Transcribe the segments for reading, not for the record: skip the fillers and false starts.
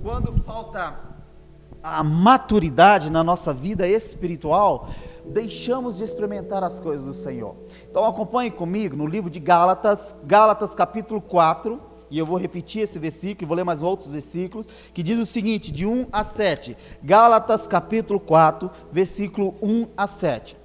Quando falta a maturidade na nossa vida espiritual, deixamos de experimentar as coisas do Senhor. Então acompanhe comigo no livro de Gálatas, Gálatas capítulo 4, e eu vou repetir esse versículo, vou ler mais outros versículos, que diz o seguinte, de 1 a 7, Gálatas capítulo 4, versículo 1 a 7.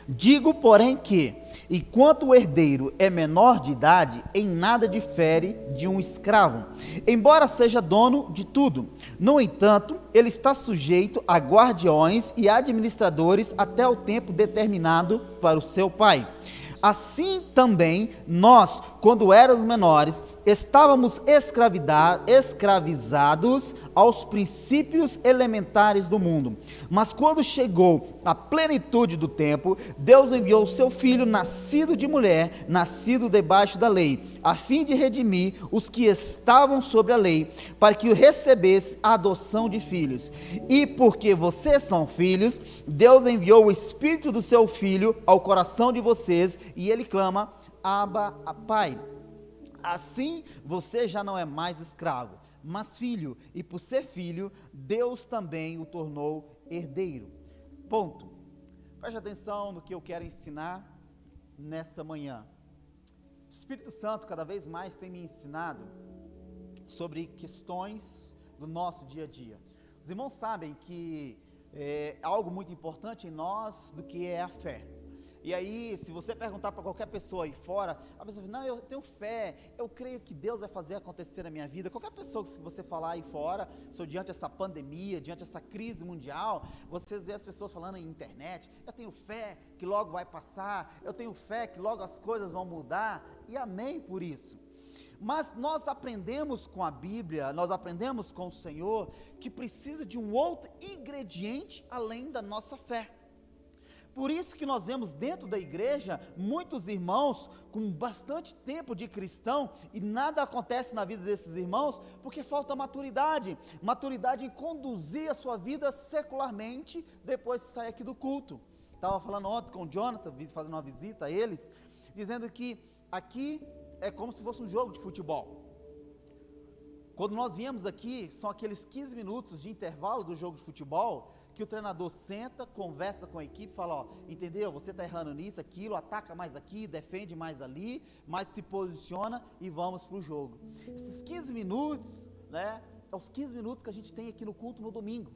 Digo, porém, que, enquanto o herdeiro é menor de idade, em nada difere de um escravo, embora seja dono de tudo. No entanto, ele está sujeito a guardiões e administradores até o tempo determinado para o seu pai. Assim também, nós, quando éramos menores, estávamos escravizados aos princípios elementares do mundo. Mas quando chegou a plenitude do tempo, Deus enviou o seu Filho, nascido de mulher, nascido debaixo da lei, a fim de redimir os que estavam sobre a lei, para que o recebesse a adoção de filhos. E porque vocês são filhos, Deus enviou o Espírito do seu Filho ao coração de vocês, e ele clama, Abba, Pai. Assim você já não é mais escravo, mas filho, e por ser filho, Deus também o tornou herdeiro. Ponto. Preste atenção no que eu quero ensinar nessa manhã. O Espírito Santo cada vez mais tem me ensinado sobre questões do nosso dia a dia. Os irmãos sabem que é algo muito importante em nós do que é a fé. E aí, se você perguntar para qualquer pessoa aí fora, a pessoa diz, não, eu tenho fé, eu creio que Deus vai fazer acontecer na minha vida. Qualquer pessoa que você falar aí fora, diante dessa pandemia, diante dessa crise mundial, vocês vê as pessoas falando em internet, eu tenho fé que logo vai passar, eu tenho fé que logo as coisas vão mudar, e amém por isso. Mas nós aprendemos com a Bíblia, nós aprendemos com o Senhor, que precisa de um outro ingrediente além da nossa fé. Por isso que nós vemos dentro da igreja, muitos irmãos com bastante tempo de cristão, e nada acontece na vida desses irmãos, porque falta maturidade em conduzir a sua vida secularmente, depois que sai aqui do culto. Estava falando ontem com o Jonathan, fazendo uma visita a eles, dizendo que aqui é como se fosse um jogo de futebol. Quando nós viemos aqui, são aqueles 15 minutos de intervalo do jogo de futebol, que o treinador senta, conversa com a equipe, fala, ó, entendeu, você está errando nisso, aquilo, ataca mais aqui, defende mais ali, mas se posiciona e vamos para o jogo. Esses 15 minutos, né, é os 15 minutos que a gente tem aqui no culto no domingo,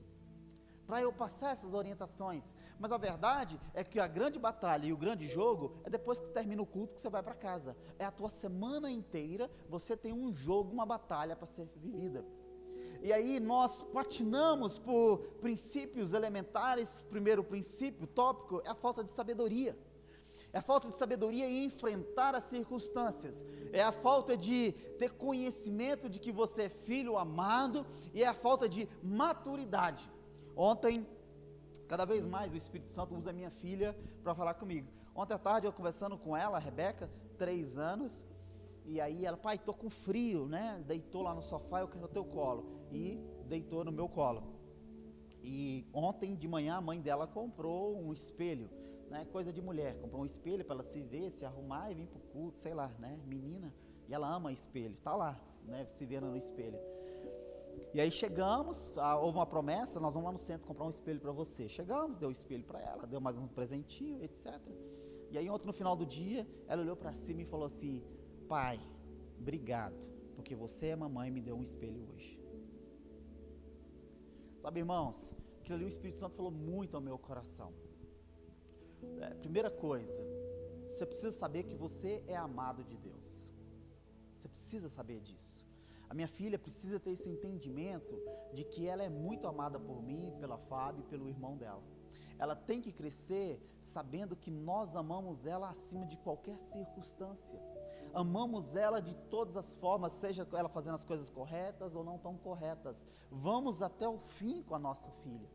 para eu passar essas orientações, mas a verdade é que a grande batalha e o grande jogo é depois que você termina o culto que você vai para casa, é a tua semana inteira, você tem um jogo, uma batalha para ser vivida. E aí nós patinamos por princípios elementares. Primeiro princípio, tópico, é a falta de sabedoria. É a falta de sabedoria em enfrentar as circunstâncias. É a falta de ter conhecimento de que você é filho amado. E é a falta de maturidade. Ontem, cada vez mais o Espírito Santo usa a minha filha para falar comigo. Ontem à tarde eu conversando com ela, a Rebeca, 3 anos. E aí ela, pai, tô com frio, né? Deitou lá no sofá, eu quero o teu colo. E deitou no meu colo. E ontem de manhã a mãe dela comprou um espelho, né? Coisa de mulher, comprou um espelho para ela se ver, se arrumar e vir pro culto, sei lá, né? Menina, e ela ama espelho, tá lá, né? Se vendo no espelho. E aí chegamos, houve uma promessa, nós vamos lá no centro comprar um espelho para você. Chegamos, deu o espelho para ela, deu mais um presentinho, etc. E aí ontem no final do dia, ela olhou para cima e falou assim, pai, obrigado, porque você é mamãe e me deu um espelho hoje. Sabe, irmãos, aquilo ali o Espírito Santo falou muito ao meu coração. Primeira coisa, você precisa saber que você é amado de Deus. Você precisa saber disso. A minha filha precisa ter esse entendimento de que ela é muito amada por mim, pela Fábio e pelo irmão dela. Ela tem que crescer sabendo que nós amamos ela acima de qualquer circunstância. Amamos ela de todas as formas, seja ela fazendo as coisas corretas ou não tão corretas. Vamos até o fim com a nossa filha.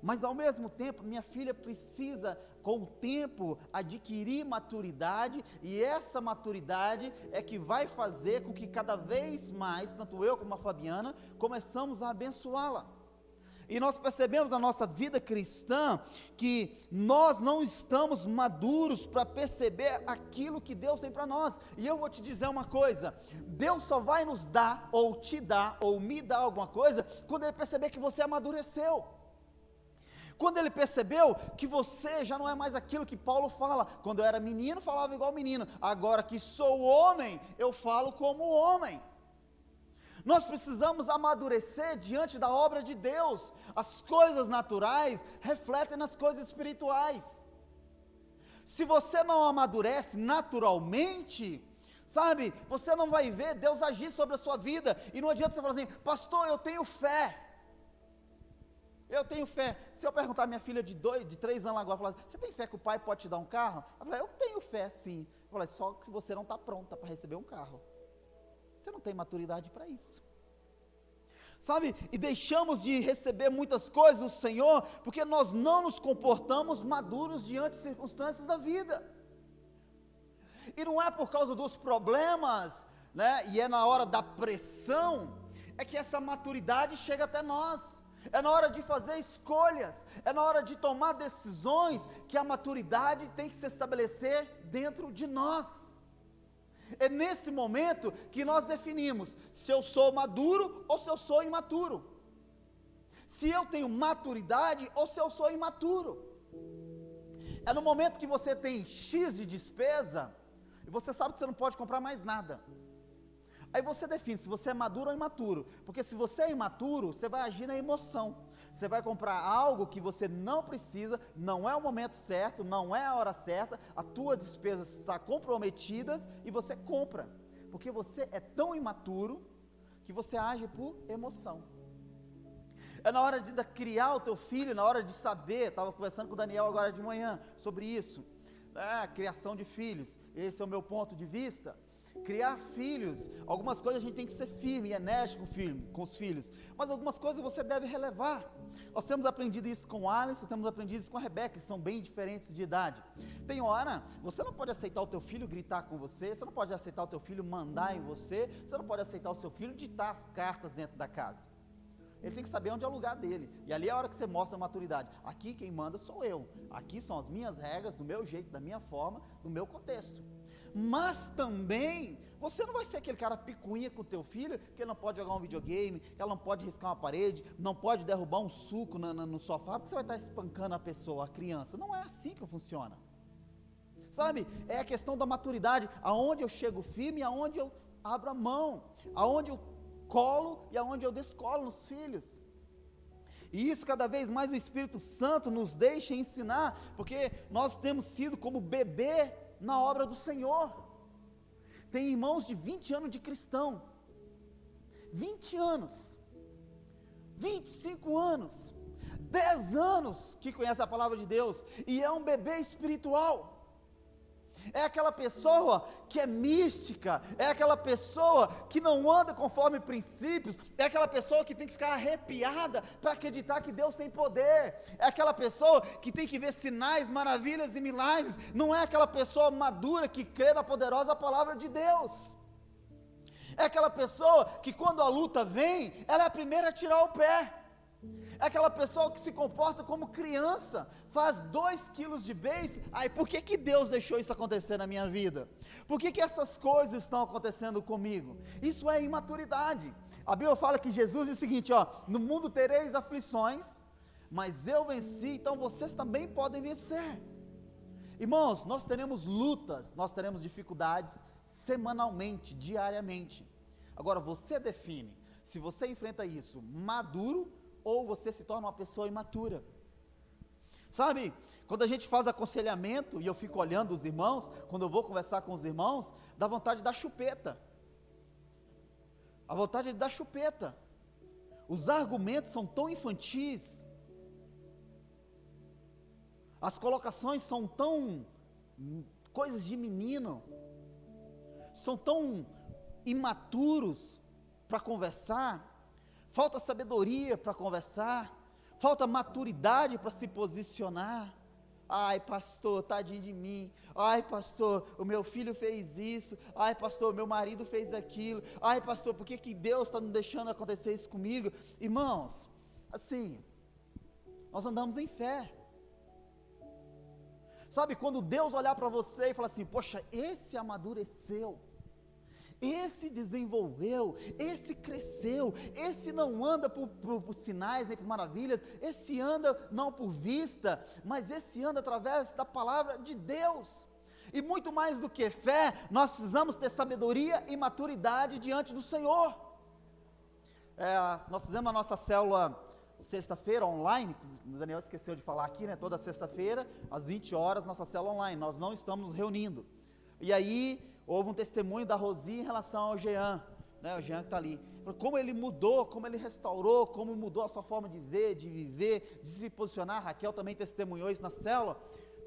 Mas ao mesmo tempo, minha filha precisa, com o tempo, adquirir maturidade, e essa maturidade é que vai fazer com que cada vez mais, tanto eu como a Fabiana, começamos a abençoá-la. E nós percebemos na nossa vida cristã que nós não estamos maduros para perceber aquilo que Deus tem para nós. E eu vou te dizer uma coisa: Deus só vai nos dar, ou te dar, ou me dar alguma coisa, quando Ele perceber que você amadureceu. Quando Ele percebeu que você já não é mais aquilo que Paulo fala. Quando eu era menino, falava igual menino. Agora que sou homem, eu falo como homem. Nós precisamos amadurecer diante da obra de Deus. As coisas naturais refletem nas coisas espirituais. Se você não amadurece naturalmente, sabe, você não vai ver Deus agir sobre a sua vida. E não adianta você falar assim: pastor, eu tenho fé. Eu tenho fé. Se eu perguntar a minha filha de 3 anos agora, falar: você tem fé que o pai pode te dar um carro? Ela fala: eu tenho fé sim. Eu falo: só que você não está pronta para receber um carro. Você não tem maturidade para isso, sabe? E deixamos de receber muitas coisas do Senhor, porque nós não nos comportamos maduros diante de circunstâncias da vida. E não é por causa dos problemas, né? E é na hora da pressão, é que essa maturidade chega até nós. É na hora de fazer escolhas, é na hora de tomar decisões, que a maturidade tem que se estabelecer dentro de nós. É nesse momento que nós definimos se eu sou maduro ou se eu sou imaturo, se eu tenho maturidade ou se eu sou imaturo. É no momento que você tem X de despesa, e você sabe que você não pode comprar mais nada, aí você define se você é maduro ou imaturo, porque se você é imaturo, você vai agir na emoção, você vai comprar algo que você não precisa, não é o momento certo, não é a hora certa, as tuas despesas estão comprometidas e você compra, porque você é tão imaturo que você age por emoção. É na hora de criar o teu filho, na hora de saber, estava conversando com o Daniel agora de manhã sobre isso, criação de filhos, esse é o meu ponto de vista. Criar filhos, algumas coisas a gente tem que ser firme e enérgico com os filhos, mas algumas coisas você deve relevar. Nós temos aprendido isso com o Alisson, temos aprendido isso com a Rebeca, que são bem diferentes de idade. Tem hora, você não pode aceitar o teu filho gritar com você, você não pode aceitar o teu filho mandar em você, você não pode aceitar o seu filho ditar as cartas dentro da casa. Ele tem que saber onde é o lugar dele, e ali é a hora que você mostra a maturidade. Aqui quem manda sou eu, aqui são as minhas regras, do meu jeito, da minha forma, do meu contexto. Mas também, você não vai ser aquele cara picuinha com o teu filho, que ele não pode jogar um videogame, que ela não pode riscar uma parede, não pode derrubar um suco no sofá, porque você vai estar espancando a pessoa, a criança. Não é assim que funciona, sabe? É a questão da maturidade, aonde eu chego firme, aonde eu abro a mão, aonde eu colo e aonde eu descolo nos filhos. E isso cada vez mais o Espírito Santo nos deixa ensinar, porque nós temos sido como bebê na obra do Senhor. Tem irmãos de 20 anos de cristão, 20 anos, 25 anos, 10 anos que conhece a palavra de Deus, e é um bebê espiritual. É aquela pessoa que é mística, é aquela pessoa que não anda conforme princípios, é aquela pessoa que tem que ficar arrepiada para acreditar que Deus tem poder, é aquela pessoa que tem que ver sinais, maravilhas e milagres, não é aquela pessoa madura que crê na poderosa palavra de Deus, é aquela pessoa que quando a luta vem, ela é a primeira a tirar o pé. É aquela pessoa que se comporta como criança, faz 2 quilos de beice. Ai, por que Deus deixou isso acontecer na minha vida? Por que essas coisas estão acontecendo comigo? Isso é imaturidade. A Bíblia fala que Jesus diz o seguinte, ó: no mundo tereis aflições, mas eu venci, então vocês também podem vencer. Irmãos, nós teremos lutas, nós teremos dificuldades semanalmente, diariamente. Agora você define se você enfrenta isso maduro ou você se torna uma pessoa imatura. Sabe, quando a gente faz aconselhamento, e eu fico olhando os irmãos, quando eu vou conversar com os irmãos, dá vontade de dar chupeta. A vontade de dar chupeta. Os argumentos são tão infantis, as colocações são tão coisas de menino, são tão imaturos para conversar. Falta sabedoria para conversar, falta maturidade para se posicionar. Ai pastor, tadinho de mim, ai pastor, o meu filho fez isso, ai pastor, meu marido fez aquilo, ai pastor, por que Deus está não deixando acontecer isso comigo? Irmãos, assim, nós andamos em fé. Sabe, quando Deus olhar para você e falar assim, poxa, esse amadureceu, esse desenvolveu, esse cresceu, esse não anda por sinais nem por maravilhas, esse anda não por vista, mas esse anda através da palavra de Deus. E muito mais do que fé, nós precisamos ter sabedoria e maturidade diante do Senhor. Nós fizemos a nossa célula sexta-feira online, o Daniel esqueceu de falar aqui, né? Toda sexta-feira, às 20 horas, nossa célula online, nós não estamos nos reunindo. E aí, houve um testemunho da Rosi em relação ao Jean, né? O Jean que está ali, como ele mudou, como ele restaurou, como mudou a sua forma de ver, de viver, de se posicionar. A Raquel também testemunhou isso na célula,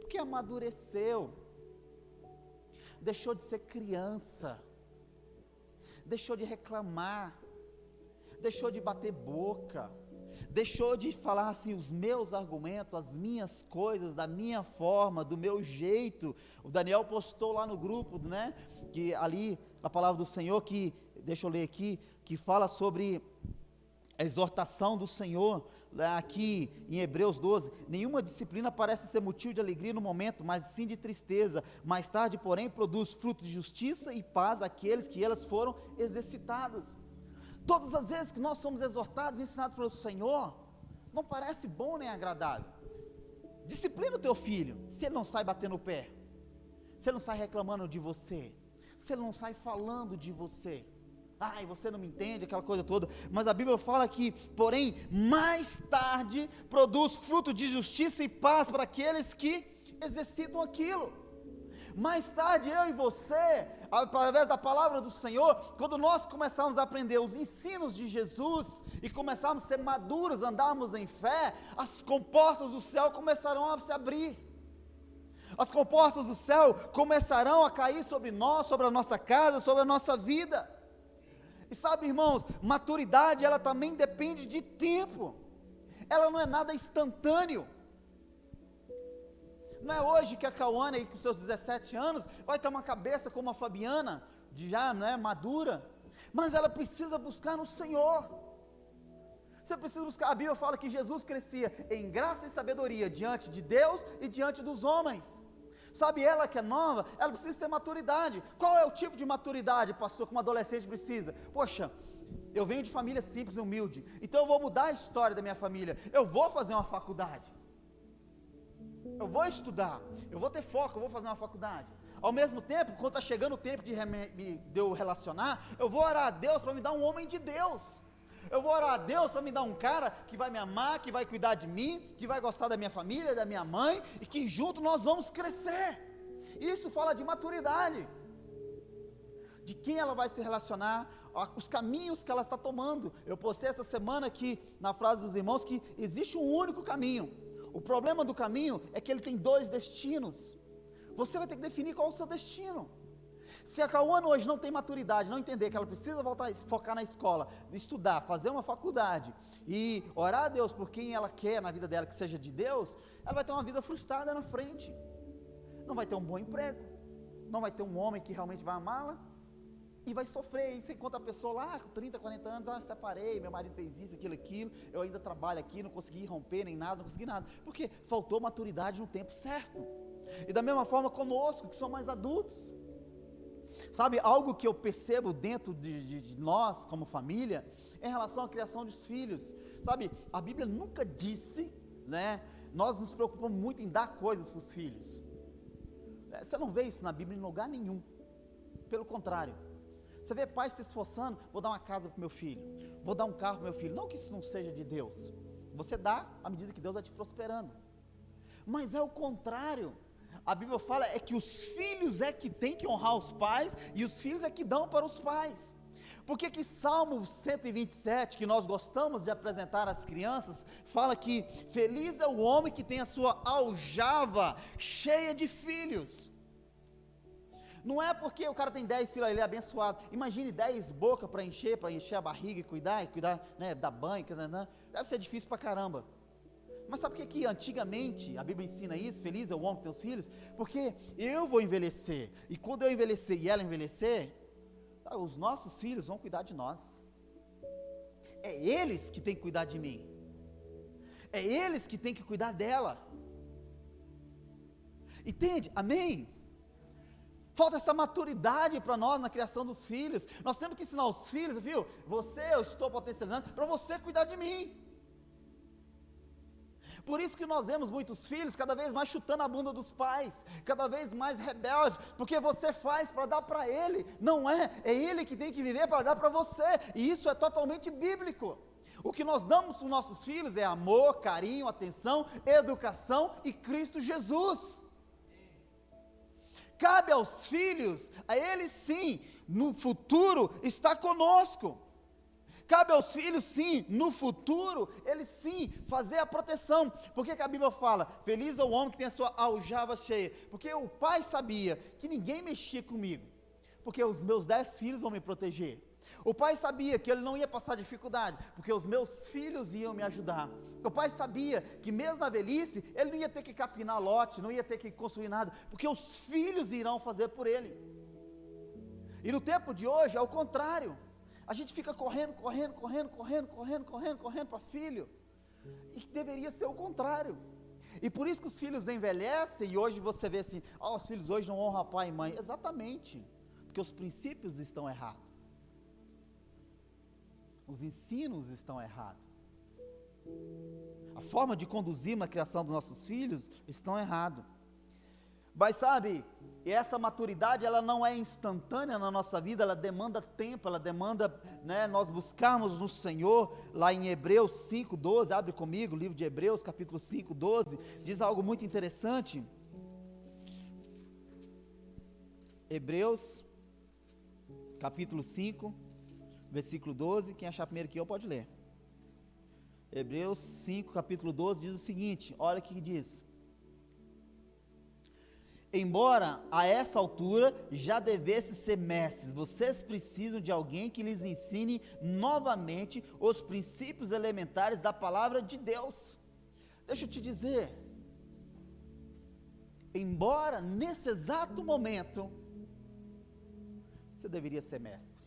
porque amadureceu, deixou de ser criança, deixou de reclamar, deixou de bater boca, deixou de falar assim, os meus argumentos, as minhas coisas, da minha forma, do meu jeito. O Daniel postou lá no grupo, né, que ali, a palavra do Senhor, que, deixa eu ler aqui, que fala sobre a exortação do Senhor, aqui em Hebreus 12, nenhuma disciplina parece ser motivo de alegria no momento, mas sim de tristeza, mais tarde, porém, produz fruto de justiça e paz àqueles que elas foram exercitados. Todas as vezes que nós somos exortados e ensinados pelo Senhor, não parece bom nem agradável. Disciplina o teu filho, se ele não sai batendo o pé, se ele não sai reclamando de você, se ele não sai falando de você, ai, você não me entende, aquela coisa toda. Mas a Bíblia fala que, porém, mais tarde produz fruto de justiça e paz para aqueles que exercitam aquilo. Mais tarde, eu e você, através da palavra do Senhor, quando nós começarmos a aprender os ensinos de Jesus, e começarmos a ser maduros, andarmos em fé, as comportas do céu começarão a se abrir, as comportas do céu começarão a cair sobre nós, sobre a nossa casa, sobre a nossa vida. E sabe, irmãos, maturidade, ela também depende de tempo, ela não é nada instantâneo. Não é hoje que a Cauane, aí com seus 17 anos, vai ter uma cabeça como a Fabiana, já, né, madura, mas ela precisa buscar no Senhor. Você precisa buscar. A Bíblia fala que Jesus crescia em graça e sabedoria diante de Deus e diante dos homens. Sabe, ela que é nova, ela precisa ter maturidade. Qual é o tipo de maturidade, pastor, que uma adolescente precisa? Poxa, eu venho de família simples e humilde, então eu vou mudar a história da minha família, eu vou fazer uma faculdade, eu vou estudar, eu vou ter foco, eu vou fazer uma faculdade. Ao mesmo tempo, quando está chegando o tempo de eu relacionar, eu vou orar a Deus para me dar um homem de Deus. Eu vou orar a Deus para me dar um cara que vai me amar, que vai cuidar de mim, que vai gostar da minha família, da minha mãe, e que junto nós vamos crescer. Isso fala de maturidade, de quem ela vai se relacionar, os caminhos que ela está tomando. Eu postei essa semana aqui, na frase dos irmãos, que existe um único caminho. O problema do caminho é que ele tem dois destinos. Você vai ter que definir qual é o seu destino. Se a Cauane hoje não tem maturidade, não entender que ela precisa voltar a focar na escola, estudar, fazer uma faculdade e orar a Deus por quem ela quer na vida dela, que seja de Deus, ela vai ter uma vida frustrada na frente. Não vai ter um bom emprego, não vai ter um homem que realmente vai amá-la, e vai sofrer. E você encontra a pessoa lá com 30, 40 anos, separei, meu marido fez isso, aquilo, eu ainda trabalho aqui, não consegui romper nem nada, não consegui nada, porque faltou maturidade no tempo certo. E da mesma forma conosco, que somos mais adultos, sabe, algo que eu percebo dentro de nós, como família, em relação à criação dos filhos, sabe, a Bíblia nunca disse, né, nós nos preocupamos muito em dar coisas para os filhos, você não vê isso na Bíblia em lugar nenhum, pelo contrário, você vê pais se esforçando, vou dar uma casa para o meu filho, vou dar um carro para o meu filho, não que isso não seja de Deus, você dá à medida que Deus vai te prosperando, mas é o contrário. A Bíblia fala é que os filhos é que tem que honrar os pais, e os filhos é que dão para os pais. Por que Salmo 127, que nós gostamos de apresentar às crianças, fala que feliz é o homem que tem a sua aljava cheia de filhos? Não é porque o cara tem 10 filhos, ele é abençoado. Imagine 10 bocas para encher a barriga e cuidar, né, dar banho, deve ser difícil pra caramba. Mas sabe por que antigamente a Bíblia ensina isso? Feliz é o homem que tem os filhos? Porque eu vou envelhecer, e quando eu envelhecer e ela envelhecer, os nossos filhos vão cuidar de nós. É eles que têm que cuidar de mim. É eles que têm que cuidar dela. Entende? Amém? Falta essa maturidade para nós na criação dos filhos. Nós temos que ensinar os filhos, viu? Eu estou potencializando para você cuidar de mim. Por isso que nós vemos muitos filhos cada vez mais chutando a bunda dos pais, cada vez mais rebeldes, porque você faz para dar para ele, não é ele que tem que viver para dar para você, e isso é totalmente bíblico. O que nós damos para os nossos filhos é amor, carinho, atenção, educação e Cristo Jesus. Cabe aos filhos, a eles sim, no futuro está conosco. Cabe aos filhos sim, no futuro, eles sim, fazer a proteção. Por que a Bíblia fala, feliz é o homem que tem a sua aljava cheia? Porque o pai sabia que ninguém mexia comigo, porque os meus 10 filhos vão me proteger. O pai sabia que ele não ia passar dificuldade, porque os meus filhos iam me ajudar. O pai sabia que mesmo na velhice, ele não ia ter que capinar lote, não ia ter que construir nada, porque os filhos irão fazer por ele. E no tempo de hoje é o contrário. A gente fica correndo para filho, e deveria ser o contrário. E por isso que os filhos envelhecem, e hoje você vê assim, os filhos hoje não honram pai e mãe. Exatamente, porque os princípios estão errados. Os ensinos estão errados. A forma de conduzir uma criação dos nossos filhos estão errado. Mas sabe, essa maturidade ela não é instantânea na nossa vida, ela demanda tempo, ela demanda, nós buscarmos no Senhor. Lá em Hebreus 5:12, abre comigo o livro de Hebreus, capítulo 5:12, diz algo muito interessante. Hebreus, capítulo 5, versículo 12, quem achar primeiro que eu pode ler. Hebreus 5, capítulo 12, diz o seguinte, olha o que diz. Embora a essa altura já devessem ser mestres, vocês precisam de alguém que lhes ensine novamente os princípios elementares da palavra de Deus. Deixa eu te dizer, embora nesse exato momento, você deveria ser mestre.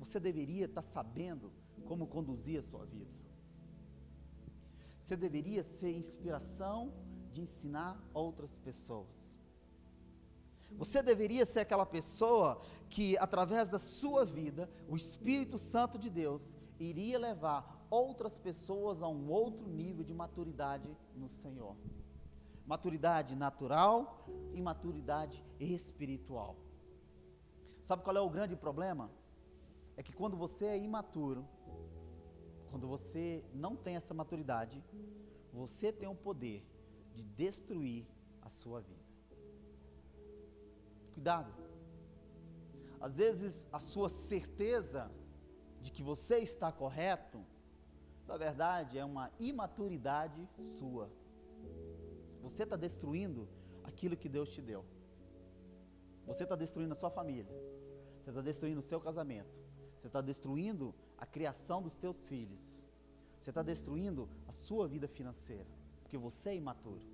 Você deveria estar sabendo como conduzir a sua vida. Você deveria ser inspiração de ensinar outras pessoas. Você deveria ser aquela pessoa que, através da sua vida, o Espírito Santo de Deus iria levar outras pessoas a um outro nível de maturidade no Senhor. Maturidade natural e maturidade espiritual. Sabe qual é o grande problema? É que quando você é imaturo, quando você não tem essa maturidade, você tem o poder de destruir a sua vida. Cuidado. Às vezes a sua certeza de que você está correto, na verdade é uma imaturidade sua. Você está destruindo aquilo que Deus te deu. Você está destruindo a sua família. Você está destruindo o seu casamento. Você está destruindo a criação dos teus filhos. Você está destruindo a sua vida financeira, porque você é imaturo.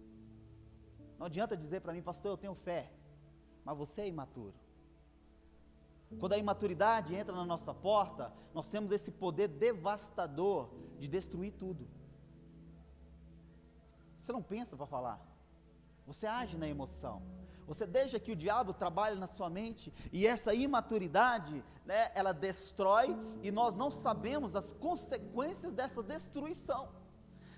Não adianta dizer para mim, pastor, eu tenho fé, mas você é imaturo. Quando a imaturidade entra na nossa porta, nós temos esse poder devastador de destruir tudo. Você não pensa para falar, você age na emoção. Você deixa que o diabo trabalhe na sua mente, e essa imaturidade, ela destrói, e nós não sabemos as consequências dessa destruição.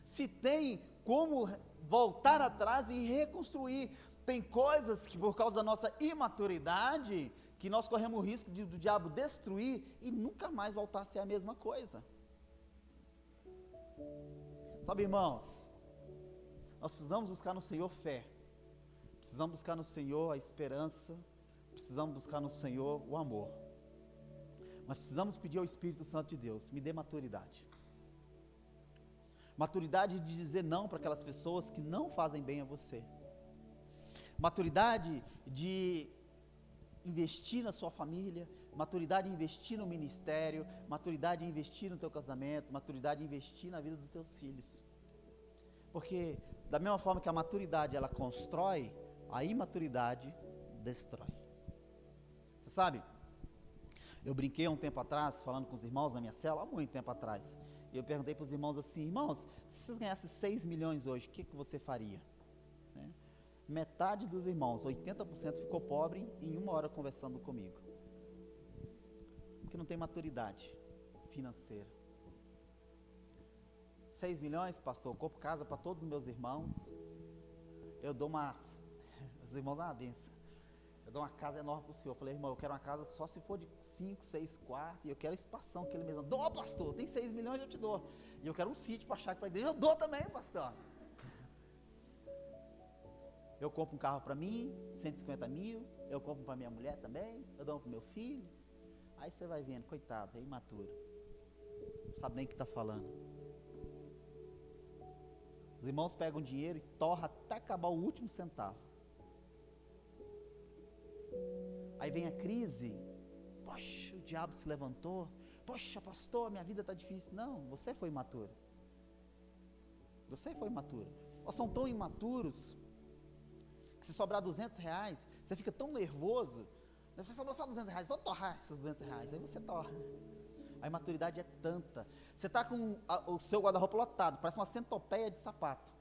Se tem como voltar atrás e reconstruir, tem coisas que por causa da nossa imaturidade, que nós corremos o risco do diabo destruir, e nunca mais voltar a ser a mesma coisa. Sabe, irmãos, nós precisamos buscar no Senhor fé. Precisamos buscar no Senhor a esperança, precisamos buscar no Senhor o amor, mas precisamos pedir ao Espírito Santo de Deus, me dê maturidade, maturidade de dizer não para aquelas pessoas que não fazem bem a você, maturidade de investir na sua família, maturidade de investir no ministério, maturidade de investir no teu casamento, maturidade de investir na vida dos teus filhos, porque da mesma forma que a maturidade ela constrói, a imaturidade destrói. Você sabe, eu brinquei há um tempo atrás, falando com os irmãos na minha cela, há muito tempo atrás, E eu perguntei para os irmãos assim: irmãos, se vocês ganhassem 6 milhões hoje, o que você faria? Né? Metade dos irmãos, 80%, ficou pobre em 1 hora conversando comigo. Porque não tem maturidade financeira. 6 milhões, pastor, eu compro casa para todos os meus irmãos. Eu dou os irmãos dão uma benção. Eu dou uma casa enorme para o senhor. Eu falei: irmão, eu quero uma casa só se for de 5, 6 quartos. E eu quero espação, aquele mesmo. Dou, pastor, tem 6 milhões, eu te dou. E eu quero um sítio para achar para a igreja. Eu dou também, pastor. Eu compro um carro para mim, 150 mil. Eu compro para minha mulher também. Eu dou um para o meu filho. Aí você vai vendo, coitado, é imaturo. Não sabe nem o que está falando. Os irmãos pegam dinheiro e torram até acabar o último centavo. Aí vem a crise. Poxa, o diabo se levantou. Poxa, pastor, minha vida está difícil. Não, você foi imaturo. Você foi imaturo. Nós somos tão imaturos que se sobrar R$200, você fica tão nervoso. Você sobrou só R$200, vou torrar esses R$200. Aí você torra. A imaturidade é tanta. Você está com o seu guarda-roupa lotado, parece uma centopeia de sapato.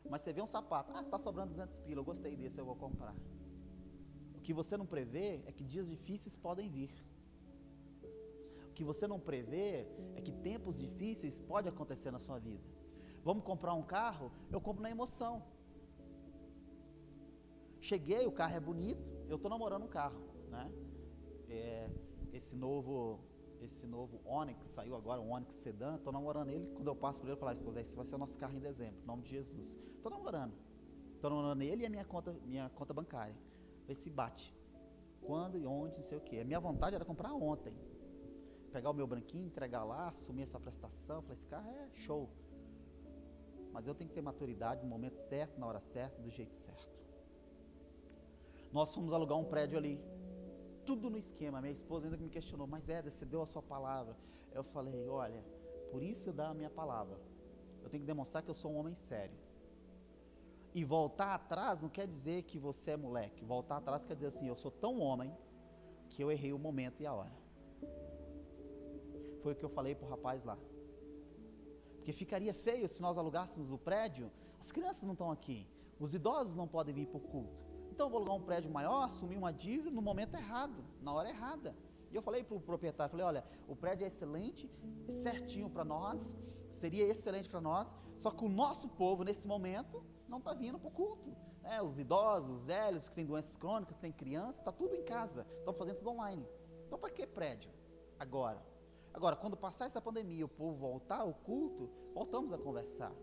Mas você vê um sapato, você está sobrando 200 pila, eu gostei desse, eu vou comprar. O que você não prevê é que dias difíceis podem vir. O que você não prevê é que tempos difíceis podem acontecer na sua vida. Vamos comprar um carro? Eu compro na emoção. Cheguei, o carro é bonito, eu estou namorando um carro, né? Esse novo Onix, saiu agora, um Onix Sedan, estou namorando ele. Quando eu passo por ele, eu falo: esposa, esse vai ser o nosso carro em dezembro, em nome de Jesus. Estou namorando ele e a minha conta bancária, ver se bate, quando e onde, não sei o que. A minha vontade era comprar ontem, pegar o meu branquinho, entregar lá, assumir essa prestação. Falei: esse carro é show, mas eu tenho que ter maturidade no momento certo, na hora certa, do jeito certo. Nós fomos alugar um prédio ali, tudo no esquema. Minha esposa ainda me questionou: mas Éder, você deu a sua palavra? Eu falei: olha, por isso eu dou a minha palavra, eu tenho que demonstrar que eu sou um homem sério. E voltar atrás não quer dizer que você é moleque. Voltar atrás quer dizer assim: eu sou tão homem que eu errei o momento e a hora. Foi o que eu falei para o rapaz lá. Porque ficaria feio se nós alugássemos o prédio, as crianças não estão aqui, os idosos não podem vir para o culto. Então eu vou alugar um prédio maior, assumir uma dívida no momento errado, na hora errada. E eu falei para o proprietário, falei: olha, o prédio é excelente, certinho para nós, seria excelente para nós, só que o nosso povo nesse momento não está vindo para o culto. Os idosos, os velhos, que têm doenças crônicas, que têm crianças, está tudo em casa, estão fazendo tudo online. Então para que prédio? Agora, quando passar essa pandemia, o povo voltar ao culto, voltamos a conversar.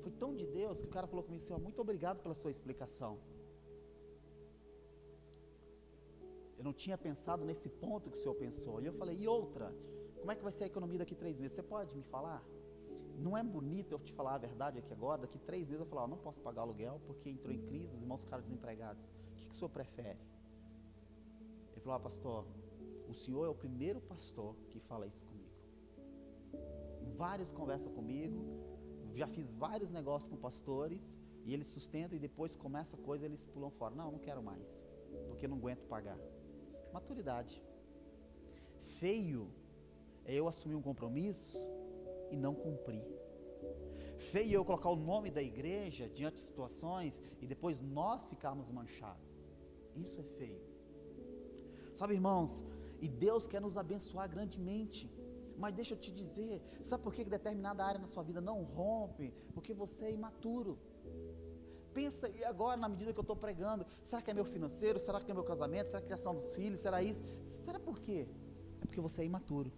Foi tão de Deus que o cara falou comigo: Senhor, muito obrigado pela sua explicação. Eu não tinha pensado nesse ponto que o senhor pensou. E eu falei: e outra? Como é que vai ser a economia daqui 3 meses? Você pode me falar? Não é bonito eu te falar a verdade aqui agora? Daqui 3 meses eu falar: não posso pagar aluguel porque entrou em crise, os irmãos ficaram desempregados. O que o senhor prefere? Ele falou: pastor, o senhor é o primeiro pastor que fala isso comigo. Vários conversam comigo, já fiz vários negócios com pastores, e eles sustentam, e depois começa a coisa, eles pulam fora. Não quero mais, porque não aguento pagar. Maturidade. Feio é eu assumir um compromisso e não cumprir. Feio é eu colocar o nome da igreja diante de situações e depois nós ficarmos manchados. Isso é feio. Sabe, irmãos, e Deus quer nos abençoar grandemente, mas deixa eu te dizer, sabe por que determinada área na sua vida não rompe? Porque você é imaturo. Pensa, e agora na medida que eu estou pregando, será que é meu financeiro, será que é meu casamento, será que é a criação dos filhos, será isso? Será por quê? É porque você é imaturo.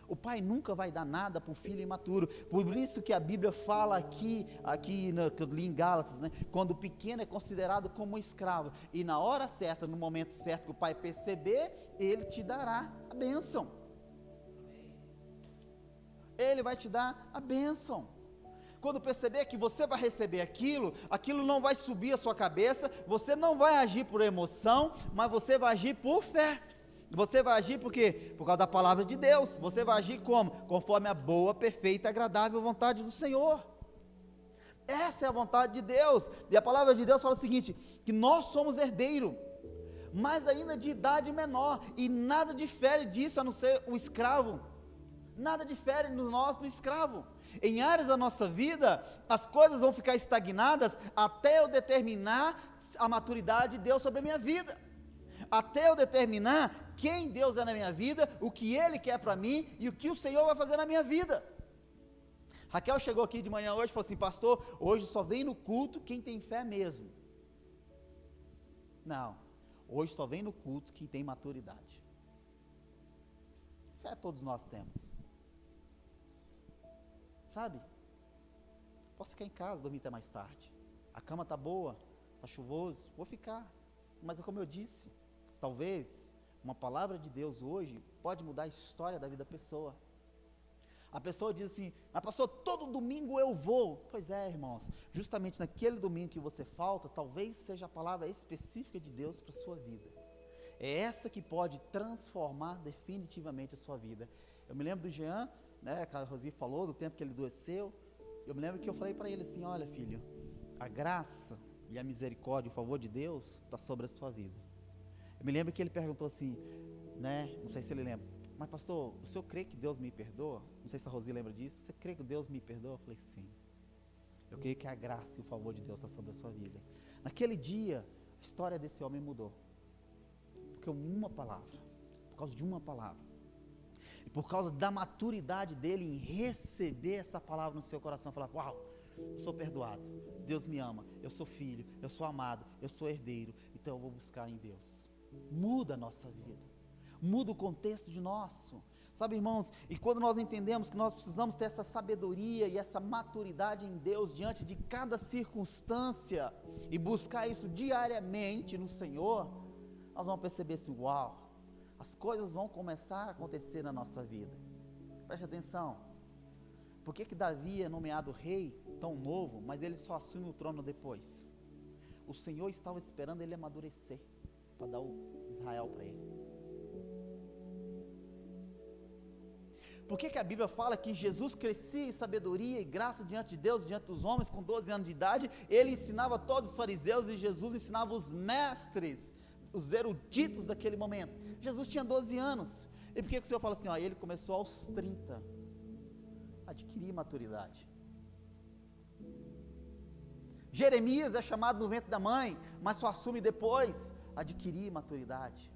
O pai nunca vai dar nada para um filho imaturo. Por isso que a Bíblia fala aqui que eu li em Gálatas, né? Quando o pequeno é considerado como um escravo, e na hora certa, no momento certo que o pai perceber, ele te dará a bênção. Ele vai te dar a bênção. Quando perceber que você vai receber aquilo não vai subir a sua cabeça, você não vai agir por emoção, mas você vai agir por fé. Você vai agir por quê? Por causa da palavra de Deus. Você vai agir como? Conforme a boa, perfeita e agradável vontade do Senhor. Essa é a vontade de Deus. E a palavra de Deus fala o seguinte: que nós somos herdeiro, mas ainda de idade menor, e nada difere disso a não ser o escravo. Nada difere no nós do escravo. Em áreas da nossa vida, as coisas vão ficar estagnadas até eu determinar a maturidade de Deus sobre a minha vida. Até eu determinar quem Deus é na minha vida, o que Ele quer para mim e o que o Senhor vai fazer na minha vida. Raquel chegou aqui de manhã hoje e falou assim: pastor, hoje só vem no culto quem tem fé mesmo. Não, hoje só vem no culto quem tem maturidade. Fé todos nós temos. Sabe? Posso ficar em casa, dormir até mais tarde. A cama está boa, está chuvoso, vou ficar. Mas é como eu disse, talvez uma palavra de Deus hoje pode mudar a história da vida da pessoa. A pessoa diz assim: mas pastor, todo domingo eu vou. Pois é, irmãos, justamente naquele domingo que você falta, talvez seja a palavra específica de Deus para a sua vida. É essa que pode transformar definitivamente a sua vida. Eu me lembro do Jean, né, que a Rosi falou, do tempo que ele adoeceu. Eu me lembro que eu falei para ele assim: olha filho, a graça e a misericórdia, o favor de Deus está sobre a sua vida. Eu me lembro que ele perguntou assim, né, não sei se ele lembra: mas pastor, o senhor crê que Deus me perdoa? Não sei se a Rosi lembra disso. Você crê que Deus me perdoa? Eu falei: sim. Eu creio que a graça e o favor de Deus está sobre a sua vida. Naquele dia, a história desse homem mudou. Porque uma palavra, por causa de uma palavra, e por causa da maturidade dele em receber essa palavra no seu coração, falar: uau, eu sou perdoado, Deus me ama, eu sou filho, eu sou amado, eu sou herdeiro, então eu vou buscar em Deus. Muda a nossa vida, muda o contexto de nosso, sabe, irmãos? E quando nós entendemos que nós precisamos ter essa sabedoria e essa maturidade em Deus diante de cada circunstância, e buscar isso diariamente no Senhor, nós vamos perceber assim: uau, as coisas vão começar a acontecer na nossa vida. Preste atenção. Por que Davi é nomeado rei tão novo, mas ele só assume o trono depois? O Senhor estava esperando ele amadurecer para dar o Israel para ele. Por que a Bíblia fala que Jesus crescia em sabedoria e graça diante de Deus, diante dos homens, com 12 anos de idade? Ele ensinava todos os fariseus e Jesus ensinava os mestres, os eruditos daquele momento. Jesus tinha 12 anos. E por que o Senhor fala assim: ó, ele começou aos 30 a adquirir maturidade? Jeremias é chamado no ventre da mãe, mas só assume depois adquirir maturidade.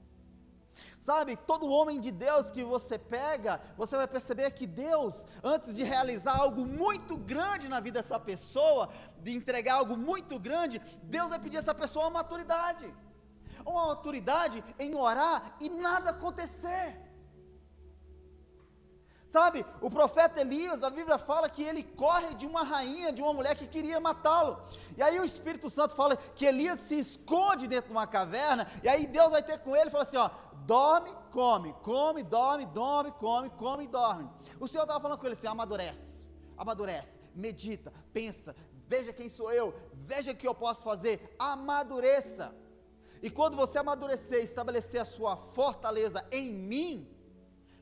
Sabe, todo homem de Deus que você pega, você vai perceber que Deus, antes de realizar algo muito grande na vida dessa pessoa, de entregar algo muito grande, Deus vai pedir a essa pessoa uma maturidade em orar e nada acontecer. Sabe, o profeta Elias, a Bíblia fala que ele corre de uma rainha, de uma mulher que queria matá-lo, e aí o Espírito Santo fala que Elias se esconde dentro de uma caverna, e aí Deus vai ter com ele e fala assim: ó, dorme, come, dorme, come e dorme. O Senhor estava falando com ele assim: amadurece, medita, pensa, veja quem sou eu, veja o que eu posso fazer, amadureça. E quando você amadurecer, estabelecer a sua fortaleza em mim,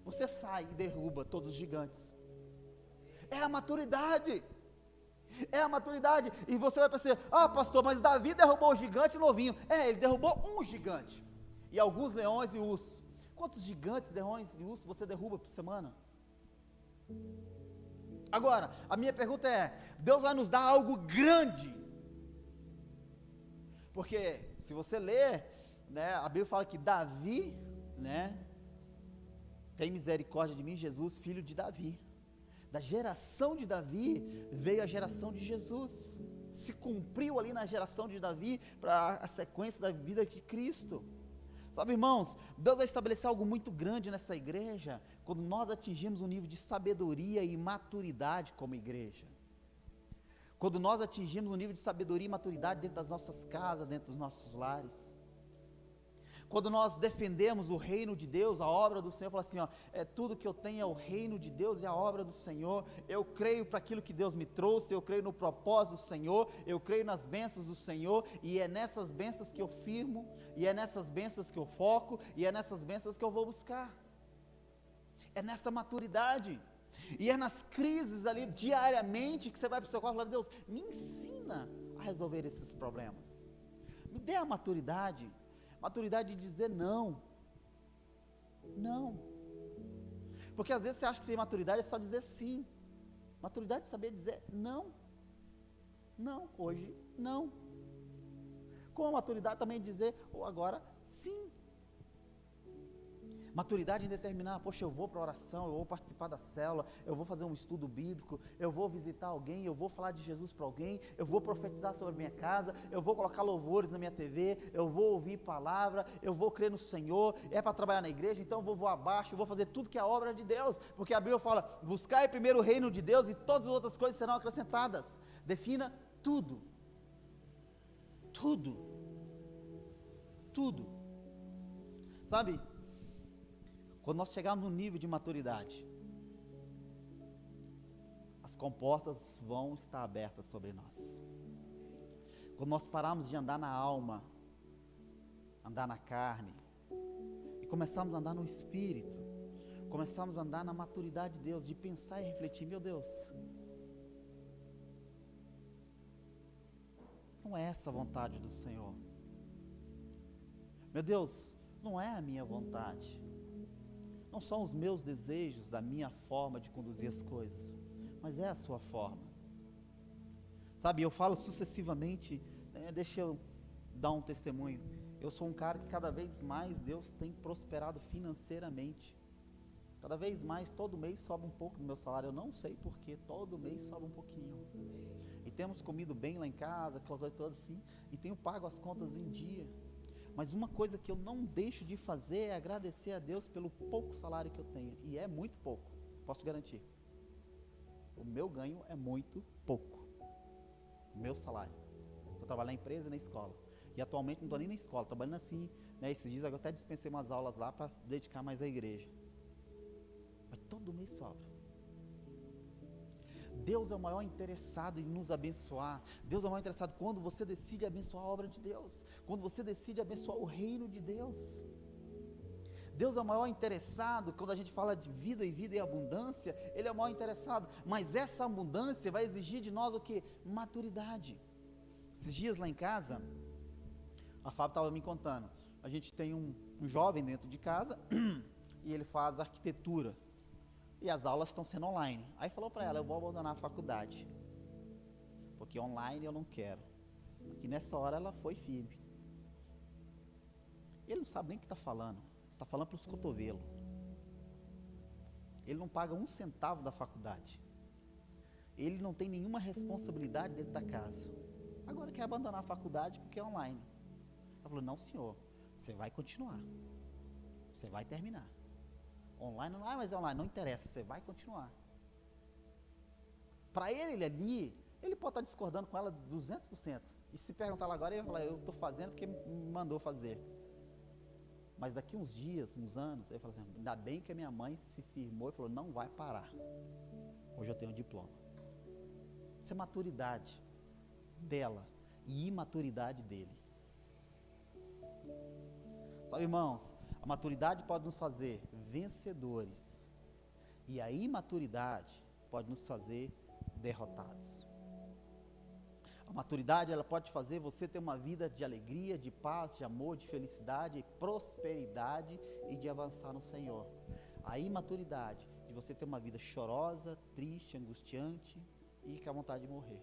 você sai e derruba todos os gigantes. É a maturidade. E você vai perceber: ah, pastor, mas Davi derrubou o gigante novinho. Ele derrubou um gigante e alguns leões e ursos. Quantos gigantes, leões e ursos você derruba por semana? Agora, a minha pergunta é: Deus vai nos dar algo grande? Porque se você ler, né, a Bíblia fala que Davi, né, tem misericórdia de mim, Jesus, filho de Davi. Da geração de Davi veio a geração de Jesus. Se cumpriu ali na geração de Davi para a sequência da vida de Cristo. Sabe, irmãos, Deus vai estabelecer algo muito grande nessa igreja quando nós atingirmos um nível de sabedoria e maturidade como igreja. Quando nós atingimos um nível de sabedoria e maturidade dentro das nossas casas, dentro dos nossos lares. Quando nós defendemos o reino de Deus, a obra do Senhor, fala assim: ó, tudo que eu tenho é o reino de Deus e a obra do Senhor. Eu creio para aquilo que Deus me trouxe, eu creio no propósito do Senhor, eu creio nas bênçãos do Senhor, e é nessas bênçãos que eu firmo, e é nessas bênçãos que eu foco, e é nessas bênçãos que eu vou buscar. É nessa maturidade. E é nas crises ali diariamente que você vai para o seu quarto e fala: Deus, me ensina a resolver esses problemas. Me dê a maturidade de dizer não. Porque às vezes você acha que ter maturidade é só dizer sim. Maturidade é saber dizer não. Não, hoje não. Com a maturidade também dizer, ou agora sim. Maturidade em determinar, poxa, eu vou para a oração, eu vou participar da célula, eu vou fazer um estudo bíblico, eu vou visitar alguém, eu vou falar de Jesus para alguém, eu vou profetizar sobre a minha casa, eu vou colocar louvores na minha TV, eu vou ouvir palavra, eu vou crer no Senhor, é para trabalhar na igreja, então eu vou voar abaixo, eu vou fazer tudo que é a obra de Deus, porque a Bíblia fala, buscai primeiro o reino de Deus e todas as outras coisas serão acrescentadas. Defina tudo. Tudo. Tudo. Sabe? Quando nós chegarmos no nível de maturidade, as comportas vão estar abertas sobre nós. Quando nós pararmos de andar na alma, andar na carne, e começarmos a andar no Espírito, começarmos a andar na maturidade de Deus, de pensar e refletir, meu Deus, não é essa a vontade do Senhor. Meu Deus, não é a minha vontade. Não são os meus desejos, a minha forma de conduzir as coisas, mas é a sua forma. Sabe, eu falo sucessivamente, deixa eu dar um testemunho. Eu sou um cara que cada vez mais Deus tem prosperado financeiramente. Cada vez mais, todo mês sobe um pouco do meu salário. Eu não sei porquê, todo mês sobe um pouquinho. E temos comido bem lá em casa, tudo assim, e tenho pago as contas em dia. Mas uma coisa que eu não deixo de fazer é agradecer a Deus pelo pouco salário que eu tenho. E é muito pouco, posso garantir. O meu ganho é muito pouco. O meu salário. Eu trabalho na empresa e na escola. E atualmente não estou nem na escola, trabalhando assim, né, esses dias eu até dispensei umas aulas lá para dedicar mais à igreja. Mas todo mês sobra. Deus é o maior interessado em nos abençoar. Deus é o maior interessado quando você decide abençoar a obra de Deus, quando você decide abençoar o reino de Deus. Deus é o maior interessado quando a gente fala de vida e vida em abundância. Ele é o maior interessado, mas essa abundância vai exigir de nós o que? Maturidade. Esses dias lá em casa, a Fábio estava me contando, a gente tem um jovem dentro de casa e ele faz arquitetura. E as aulas estão sendo online. Aí falou para ela, eu vou abandonar a faculdade, porque online eu não quero. E nessa hora ela foi firme. Ele não sabe nem o que está falando para os cotovelos. Ele não paga um centavo da faculdade. Ele não tem nenhuma responsabilidade dentro da casa. Agora quer abandonar a faculdade porque é online. Ela falou, não senhor, você vai continuar. Você vai terminar. Online, não, mas é online, não interessa, você vai continuar. Para ele ali, ele pode estar discordando com ela 200%. E se perguntar lá agora, ele vai falar, eu estou fazendo porque me mandou fazer. Mas daqui uns dias, uns anos, ele fala assim, ainda bem que a minha mãe se firmou e falou, não vai parar. Hoje eu tenho um diploma. Isso é maturidade dela e imaturidade dele. Sabe, irmãos, a maturidade pode nos fazer vencedores e a imaturidade pode nos fazer derrotados. A maturidade, ela pode fazer você ter uma vida de alegria, de paz, de amor, de felicidade, prosperidade e de avançar no Senhor. A imaturidade, de você ter uma vida chorosa, triste, angustiante e com a vontade de morrer.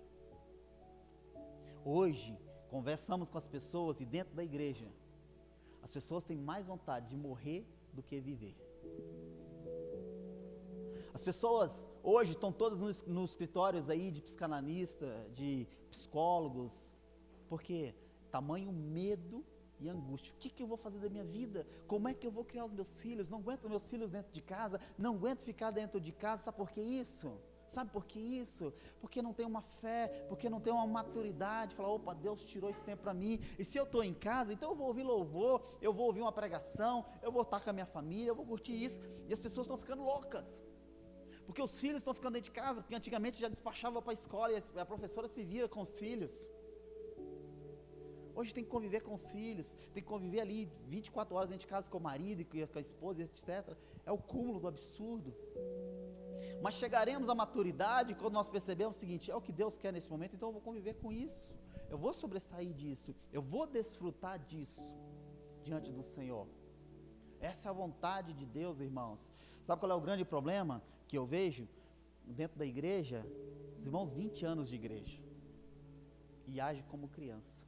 Hoje, conversamos com as pessoas e dentro da igreja, as pessoas têm mais vontade de morrer do que viver. As pessoas hoje estão todas nos escritórios aí de psicanalista, de psicólogos, porque tamanho medo e angústia. O que eu vou fazer da minha vida? Como é que eu vou criar os meus filhos? Não aguento meus filhos dentro de casa, não aguento ficar dentro de casa. Sabe por que isso? Sabe por que isso? Porque não tem uma fé, porque não tem uma maturidade, falar, opa, Deus tirou esse tempo para mim, e se eu estou em casa, então eu vou ouvir louvor, eu vou ouvir uma pregação, eu vou estar com a minha família, eu vou curtir isso, e as pessoas estão ficando loucas, porque os filhos estão ficando dentro de casa, porque antigamente já despachava para a escola, e a professora se vira com os filhos. Hoje tem que conviver com os filhos, tem que conviver ali 24 horas dentro de casa com o marido, e com a esposa, etc. É o cúmulo do absurdo. Mas chegaremos à maturidade quando nós percebemos o seguinte, é o que Deus quer nesse momento, então eu vou conviver com isso, eu vou sobressair disso, eu vou desfrutar disso, diante do Senhor. Essa é a vontade de Deus, irmãos. Sabe qual é o grande problema que eu vejo dentro da igreja? Os irmãos, 20 anos de igreja e age como criança.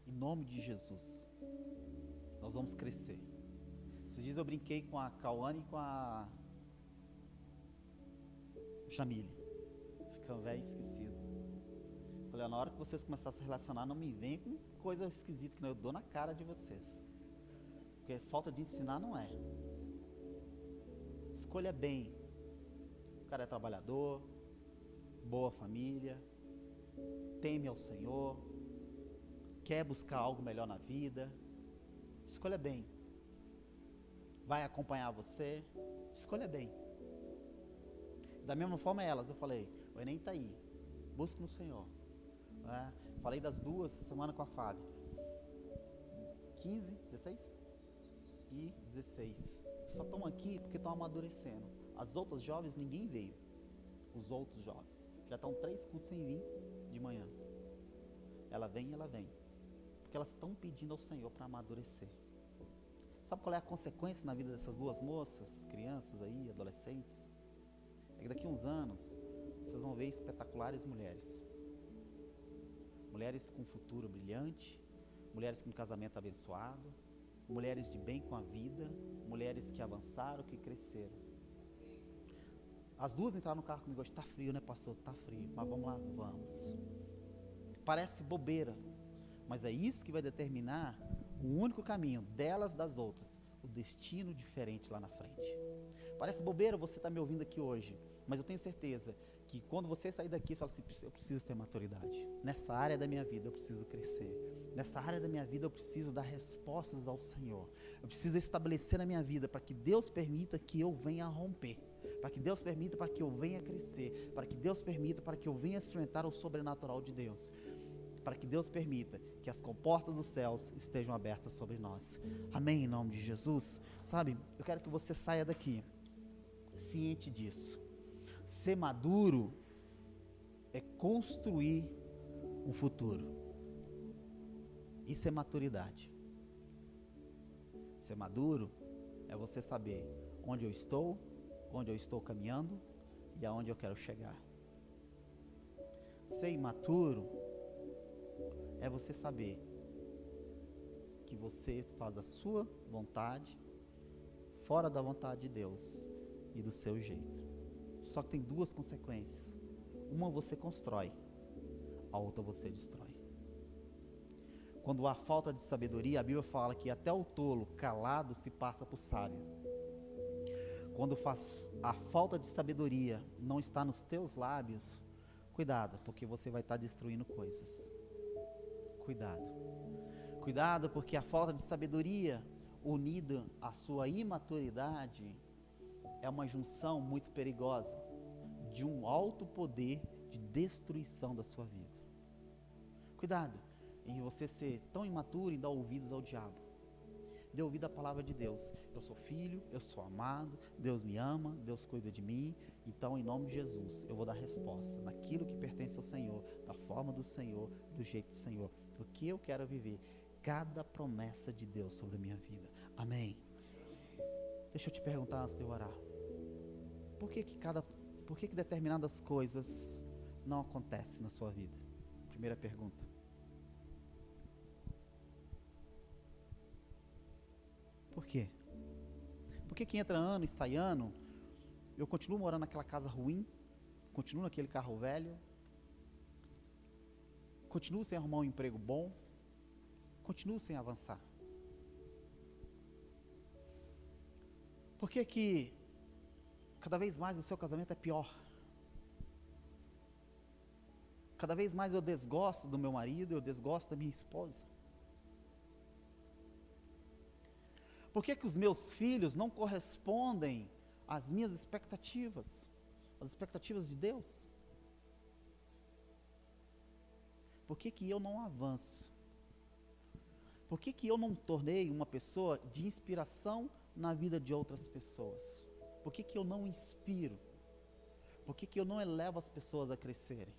Em nome de Jesus, nós vamos crescer. Esses dias eu brinquei com a Cauane e com a Jamile. Ficam velho esquecido. Falei, na hora que vocês começarem a se relacionar, não me venham com coisa esquisita, que eu dou na cara de vocês. Porque falta de ensinar não é. Escolha bem. O cara é trabalhador, boa família, teme ao Senhor, quer buscar algo melhor na vida. Escolha bem. Vai acompanhar você. Escolha bem. Da mesma forma elas, eu falei, o Enem está aí, busque no Senhor. Falei das duas semana com a Fábio, 15, 16 e 16. Só estão aqui porque estão amadurecendo. As outras jovens ninguém veio. Os outros jovens já estão 3 cultos sem vir de manhã. Ela vem, porque elas estão pedindo ao Senhor para amadurecer. Sabe qual é a consequência na vida dessas duas moças, crianças aí, adolescentes? É que daqui a uns anos vocês vão ver espetaculares mulheres. Mulheres com futuro brilhante, mulheres com casamento abençoado, mulheres de bem com a vida, mulheres que avançaram, que cresceram. As duas entraram no carro comigo hoje. Tá frio, né, pastor? Tá frio, mas vamos lá, vamos. Parece bobeira, mas é isso que vai determinar o único caminho delas das outras, o destino diferente lá na frente. Parece bobeira você estar me ouvindo aqui hoje, mas eu tenho certeza que quando você sair daqui, você fala assim, eu preciso ter maturidade. Nessa área da minha vida eu preciso crescer. Nessa área da minha vida eu preciso dar respostas ao Senhor. Eu preciso estabelecer na minha vida para que Deus permita que eu venha a romper. Para que Deus permita para que eu venha a crescer. Para que Deus permita para que eu venha a experimentar o sobrenatural de Deus. Para que Deus permita que as comportas dos céus estejam abertas sobre nós. Amém, em nome de Jesus. Sabe, eu quero que você saia daqui ciente disso. Ser maduro é construir um futuro. Isso é maturidade. Ser maduro é você saber onde eu estou caminhando e aonde eu quero chegar. Ser imaturo é você saber que você faz a sua vontade fora da vontade de Deus e do seu jeito. Só que tem duas consequências. Uma você constrói, a outra você destrói. Quando há falta de sabedoria, a Bíblia fala que até o tolo calado se passa por sábio. Quando a falta de sabedoria não está nos teus lábios, cuidado, porque você vai estar destruindo coisas. Cuidado, porque a falta de sabedoria unida à sua imaturidade é uma junção muito perigosa de um alto poder de destruição da sua vida. Cuidado em você ser tão imaturo e dar ouvidos ao diabo. Dê ouvido à palavra de Deus. Eu sou filho, eu sou amado, Deus me ama, Deus cuida de mim. Então, em nome de Jesus, eu vou dar resposta naquilo que pertence ao Senhor, da forma do Senhor, do jeito do Senhor, do que eu quero viver. Cada promessa de Deus sobre a minha vida. Amém. Deixa eu te perguntar antes de eu orar. Por que determinadas coisas não acontecem na sua vida? Primeira pergunta. Por quê? Por que entra ano e sai ano, eu continuo morando naquela casa ruim, continuo naquele carro velho, continuo sem arrumar um emprego bom, continuo sem avançar? Por que cada vez mais o seu casamento é pior? Cada vez mais eu desgosto do meu marido, eu desgosto da minha esposa? Por que os meus filhos não correspondem às minhas expectativas, às expectativas de Deus? Por que eu não avanço? Por que eu não tornei uma pessoa de inspiração na vida de outras pessoas? Por que eu não inspiro? Por que eu não elevo as pessoas a crescerem?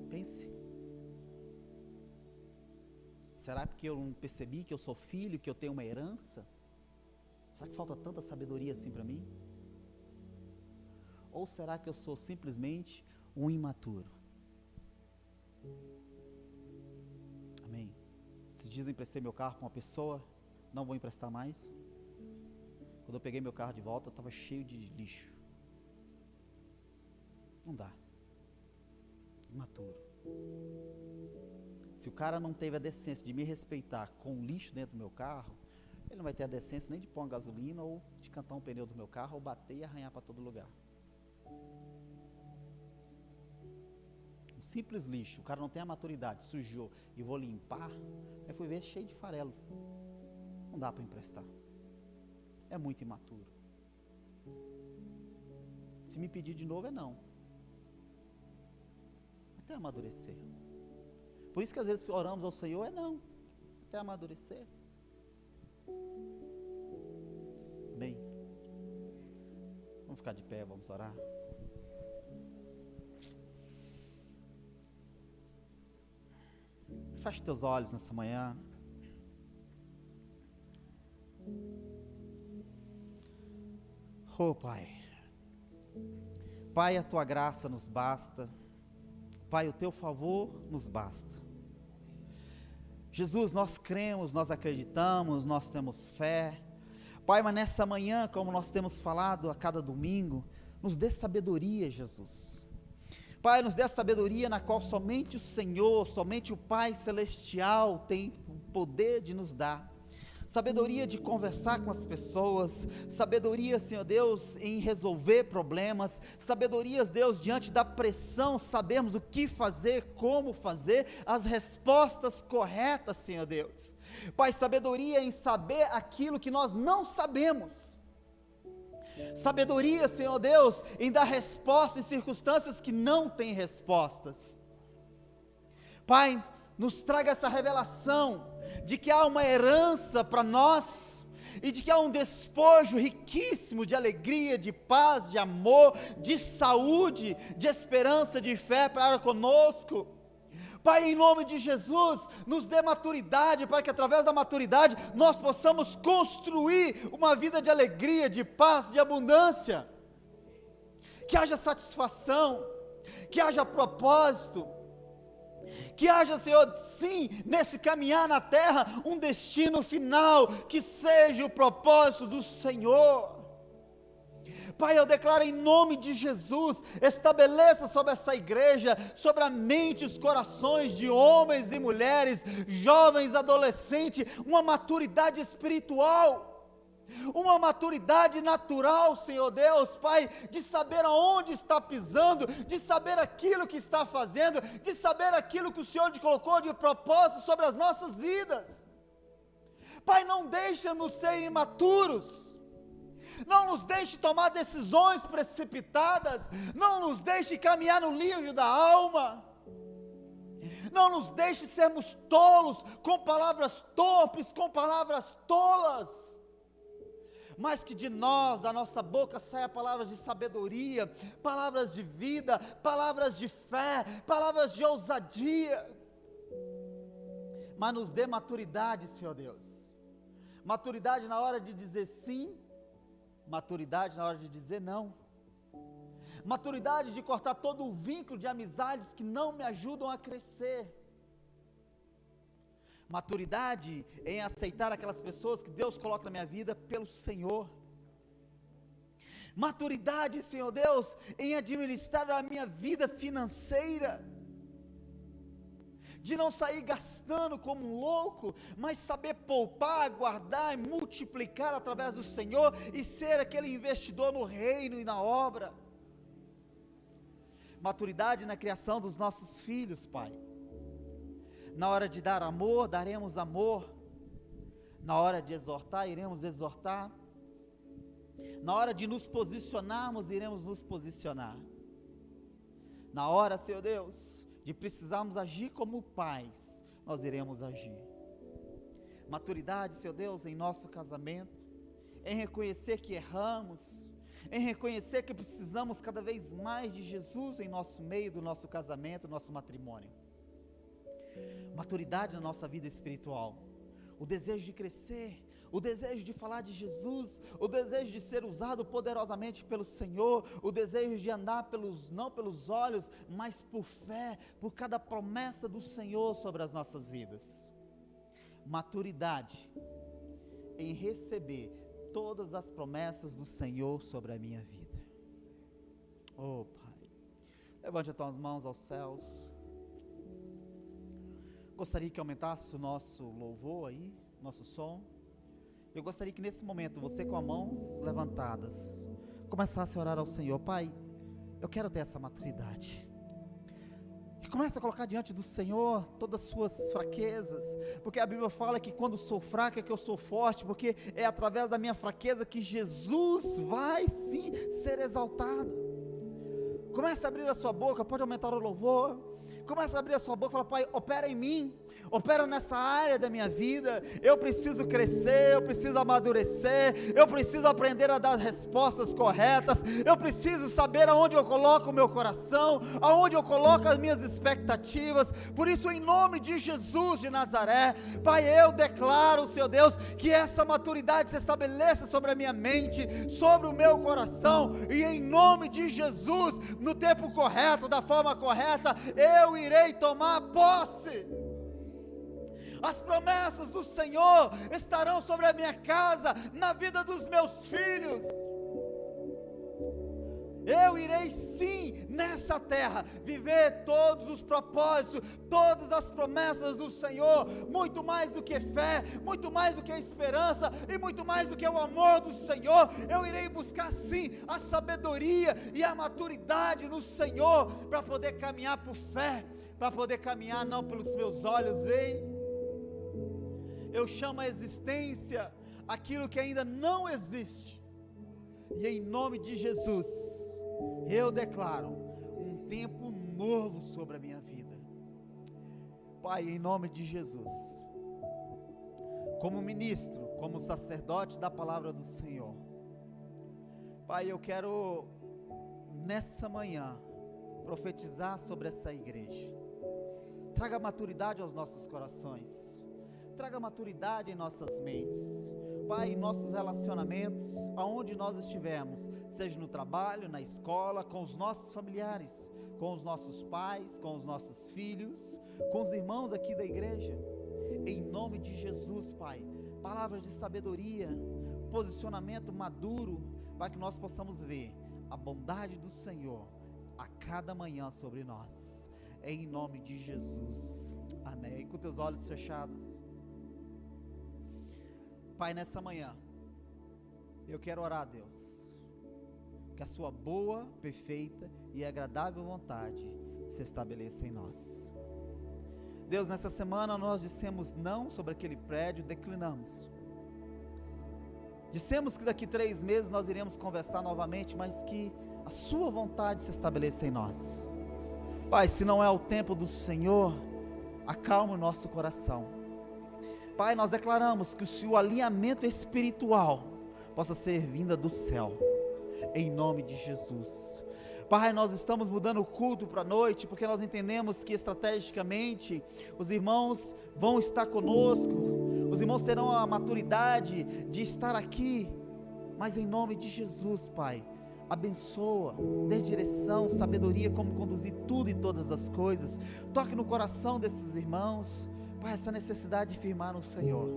Pense. Será porque eu não percebi que eu sou filho, que eu tenho uma herança? Será que falta tanta sabedoria assim para mim? Ou será que eu sou simplesmente um imaturo? Amém. Esses dias eu emprestei meu carro para uma pessoa, não vou emprestar mais. Quando eu peguei meu carro de volta, estava cheio de lixo. Não dá. Imaturo. Se o cara não teve a decência de me respeitar com o lixo dentro do meu carro, ele não vai ter a decência nem de pôr uma gasolina ou de cantar um pneu do meu carro ou bater e arranhar para todo lugar. Um simples lixo, o cara não tem a maturidade, sujou e vou limpar, aí fui ver cheio de farelo. Não dá para emprestar. É muito imaturo. Se me pedir de novo é não. Até amadurecer. Por isso que às vezes oramos ao Senhor, é não. Até amadurecer. Bem, vamos ficar de pé, vamos orar. Feche teus olhos nessa manhã. Oh Pai, Pai, a Tua graça nos basta, Pai, o Teu favor nos basta. Jesus, nós cremos, nós acreditamos, nós temos fé, Pai, mas nessa manhã, como nós temos falado a cada domingo, nos dê sabedoria, Jesus. Pai, nos dê a sabedoria na qual somente o Senhor, somente o Pai Celestial tem o poder de nos dar. Sabedoria de conversar com as pessoas, sabedoria, Senhor Deus, em resolver problemas, sabedoria, Deus, diante da pressão, sabermos o que fazer, como fazer, as respostas corretas, Senhor Deus. Pai, sabedoria em saber aquilo que nós não sabemos. Sabedoria, Senhor Deus, em dar resposta em circunstâncias que não têm respostas. Pai, nos traga essa revelação de que há uma herança para nós e de que há um despojo riquíssimo de alegria, de paz, de amor, de saúde, de esperança, de fé para conosco. Pai, em nome de Jesus, nos dê maturidade, para que através da maturidade nós possamos construir uma vida de alegria, de paz, de abundância, que haja satisfação, que haja propósito, que haja, Senhor, sim, nesse caminhar na terra, um destino final, que seja o propósito do Senhor. Pai, eu declaro em nome de Jesus, estabeleça sobre essa igreja, sobre a mente, os corações de homens e mulheres, jovens, adolescentes, uma maturidade espiritual, uma maturidade natural, Senhor Deus, Pai, de saber aonde está pisando, de saber aquilo que está fazendo, de saber aquilo que o Senhor te colocou de propósito sobre as nossas vidas. Pai, não deixa-nos ser imaturos, não nos deixe tomar decisões precipitadas, não nos deixe caminhar no livro da alma, não nos deixe sermos tolos, com palavras torpes, com palavras tolas, mas que de nós, da nossa boca, saia palavras de sabedoria, palavras de vida, palavras de fé, palavras de ousadia, mas nos dê maturidade, Senhor Deus, maturidade na hora de dizer sim, maturidade na hora de dizer não, maturidade de cortar todo o vínculo de amizades que não me ajudam a crescer, maturidade em aceitar aquelas pessoas que Deus coloca na minha vida pelo Senhor, maturidade, Senhor Deus, em administrar a minha vida financeira, de não sair gastando como um louco, mas saber poupar, guardar e multiplicar através do Senhor, e ser aquele investidor no reino e na obra. Maturidade na criação dos nossos filhos, Pai. Na hora de dar amor, daremos amor. Na hora de exortar, iremos exortar. Na hora de nos posicionarmos, iremos nos posicionar. Na hora, Senhor Deus, de precisarmos agir como pais, nós iremos agir. Maturidade, Senhor Deus, em nosso casamento, em reconhecer que erramos, em reconhecer que precisamos cada vez mais de Jesus em nosso meio, do nosso casamento, do nosso matrimônio. Maturidade na nossa vida espiritual, o desejo de crescer, o desejo de falar de Jesus, o desejo de ser usado poderosamente pelo Senhor, o desejo de andar não pelos olhos, mas por fé, por cada promessa do Senhor sobre as nossas vidas. Maturidade em receber todas as promessas do Senhor sobre a minha vida. Oh Pai, levante as tuas mãos aos céus. Gostaria que aumentasse o nosso louvor aí, nosso som. Eu gostaria que nesse momento, você com as mãos levantadas, começasse a orar ao Senhor. Pai, eu quero ter essa maturidade. E comece a colocar diante do Senhor todas as suas fraquezas, porque a Bíblia fala que quando sou fraco é que eu sou forte, porque é através da minha fraqueza que Jesus vai sim ser exaltado. Comece a abrir a sua boca, pode aumentar o louvor. Comece a abrir a sua boca e fala: Pai, opera em mim, opera nessa área da minha vida. Eu preciso crescer, eu preciso amadurecer, eu preciso aprender a dar respostas corretas, eu preciso saber aonde eu coloco o meu coração, aonde eu coloco as minhas expectativas. Por isso, em nome de Jesus de Nazaré, Pai, eu declaro, Senhor Deus, que essa maturidade se estabeleça sobre a minha mente, sobre o meu coração, e em nome de Jesus, no tempo correto, da forma correta, eu irei tomar posse. As promessas do Senhor estarão sobre a minha casa, na vida dos meus filhos. Eu irei sim, nessa terra, viver todos os propósitos, todas as promessas do Senhor, muito mais do que fé, muito mais do que a esperança, e muito mais do que o amor do Senhor. Eu irei buscar sim, a sabedoria e a maturidade no Senhor, para poder caminhar por fé, para poder caminhar não pelos meus olhos veem. Eu chamo a existência aquilo que ainda não existe, e em nome de Jesus, eu declaro um tempo novo sobre a minha vida. Pai, em nome de Jesus, como ministro, como sacerdote da palavra do Senhor, Pai, eu quero nessa manhã profetizar sobre essa igreja. Traga maturidade aos nossos corações, traga maturidade em nossas mentes, Pai, em nossos relacionamentos, aonde nós estivermos, seja no trabalho, na escola, com os nossos familiares, com os nossos pais, com os nossos filhos, com os irmãos aqui da igreja, em nome de Jesus, Pai, palavras de sabedoria, posicionamento maduro, para que nós possamos ver a bondade do Senhor a cada manhã sobre nós, em nome de Jesus, amém. Com teus olhos fechados, Pai, nessa manhã, eu quero orar a Deus, que a sua boa, perfeita e agradável vontade se estabeleça em nós. Deus, nessa semana nós dissemos não sobre aquele prédio, declinamos. Dissemos que daqui 3 meses nós iremos conversar novamente, mas que a sua vontade se estabeleça em nós. Pai, se não é o tempo do Senhor, acalma o nosso coração. Pai, nós declaramos que o alinhamento espiritual possa ser vinda do céu, em nome de Jesus. Pai, nós estamos mudando o culto para a noite, porque nós entendemos que estrategicamente os irmãos vão estar conosco, os irmãos terão a maturidade de estar aqui, mas em nome de Jesus, Pai, abençoa, dê direção, sabedoria, como conduzir tudo e todas as coisas, toque no coração desses irmãos, Pai, essa necessidade de firmar no Senhor,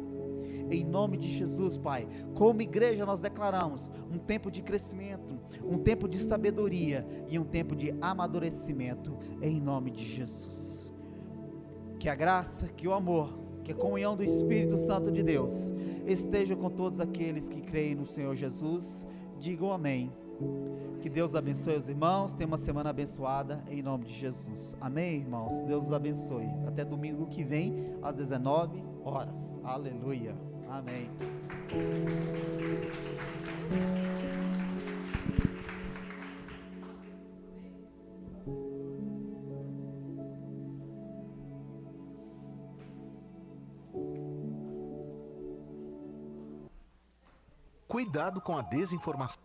em nome de Jesus, Pai. Como igreja nós declaramos um tempo de crescimento, um tempo de sabedoria e um tempo de amadurecimento, em nome de Jesus. Que a graça, que o amor, que a comunhão do Espírito Santo de Deus esteja com todos aqueles que creem no Senhor Jesus. Digam amém. Que Deus abençoe os irmãos, tenha uma semana abençoada em nome de Jesus, amém, irmãos? Deus os abençoe, até domingo que vem às 19 horas, aleluia, amém. Cuidado com a desinformação.